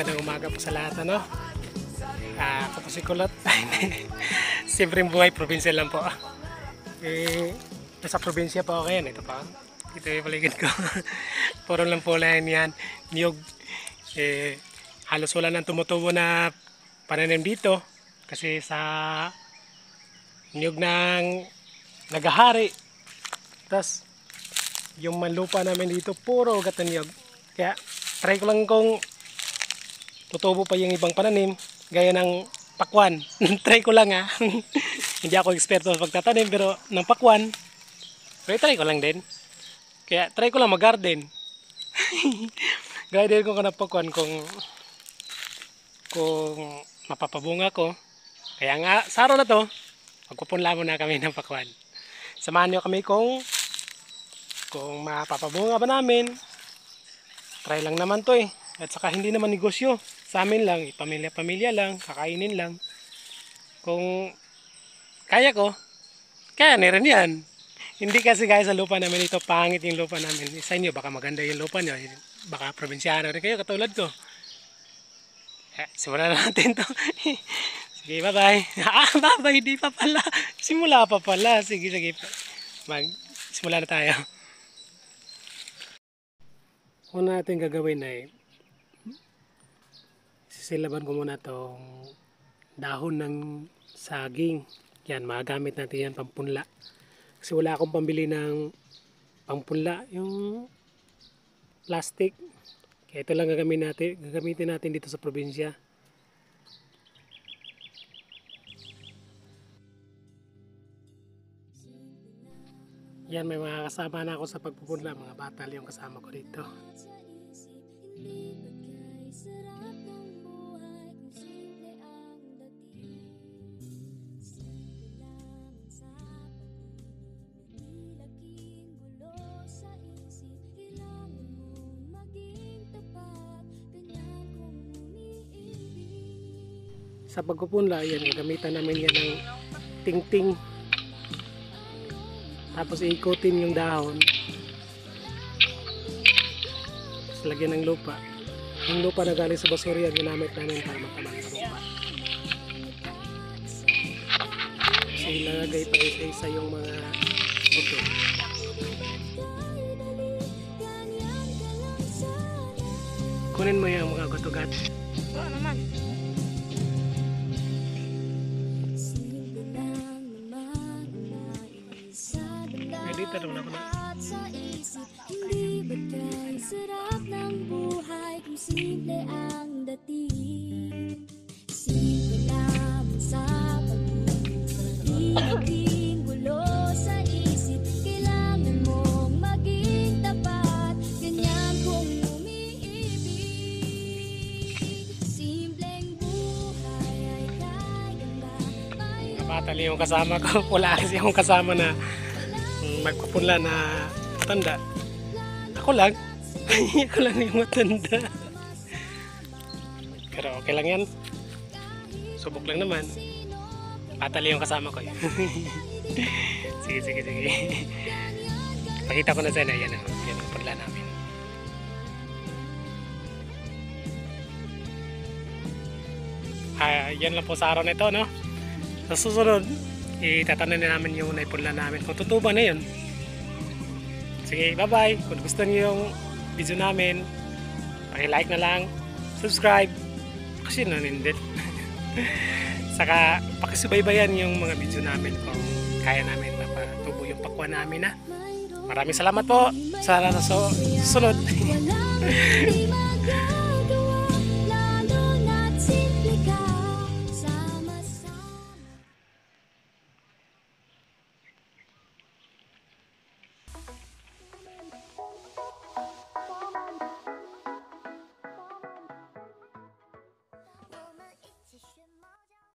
magandang umaga po sa lahat, ano? Ako po si Kulot. Simpleng buhay, probinsya lang po. Nasa probinsya po ako ngayon. Ito pa. Ito yung paligid ko. Puro lang po lang yan. Niyog. Halos wala nang tumutubo na pananim dito. Kasi sa niyog ng nagahari. Tapos, yung manlupa namin dito, puro ugat na niyog. Kaya, try ko lang kung tutubo pa yung ibang pananim, gaya ng pakwan. Try ko lang ha. Hindi ako eksperto sa pagtatanim, pero ng pakwan, pero try ko lang din. Kaya, try ko lang mag-garden. Gaya din ko ng pakwan kung mapapabunga ko. Kaya nga, sa araw na to, magpupunla muna kami ng pakwan. Samahan niyo kami kung mapapabunga ba namin. Try lang naman to eh. At saka hindi naman negosyo. Sa amin lang, pamilya-pamilya lang, kakainin lang. Kung kaya ko, kaya na rin yan. Hindi kasi guys sa lupa namin ito, pangit yung lupa namin. Sa inyo, baka maganda yung lupa nyo. Baka probinsyano rin kayo, katulad ko. Simulan na natin to. Sige, bye-bye. Bye-bye, di pa pala. Simula pa pala. Sige. Simula na tayo. Una natin gagawin ay sisilaban ko muna tong dahon ng saging. Yan, magamit natin yan pampunla. Kasi wala akong pambili ng pampunla, yung plastic. Kaya ito lang gagamitin natin dito sa probinsya. Yan, may mga kasama na ako sa pagpupunla, mga bata yung kasama ko dito. Sa pagpupunla, yan, gagamitan namin yan ng ting-ting. Tapos iikutin yung dahon. Tapos lagyan ng lupa. Yung lupa na galing sa basura yan, ginamit namin para mataman sa lupa. Kasi ilalagay pa isa-isa yung mga buto. Kunin mo yung mga gutugat. Oo naman. Dito naman ako na. Hindi ba't kay sarap ng buhay kung simple ang dating. Simple lamang sa pag-ibig, naging gulo sa isip. Kailangan mong maging tapat, ganyan kung umiibig. Simpleng buhay ay kayang gabay. Kapatali yung kasama ko. Wala kasi akong kasama na magpupunla na matanda. Ako lang. Ako lang yung matanda. Pero okay lang yan. Subok lang naman. Patali yung kasama ko. Sige. Pakita ko na sana. Yan ang punla namin. Yan lang po sa araw na ito, no? Sa susunod, itatanan na namin yung naipunla namin. Kung tutuba na yun. Sige, bye-bye. Kung gusto niyo yung video namin, paki-like na lang, subscribe, kasi nanindit. Saka, pakisubaybayan yung mga video namin kung kaya namin mapatubo yung pakwan namin, ha. Maraming salamat po sa susunod.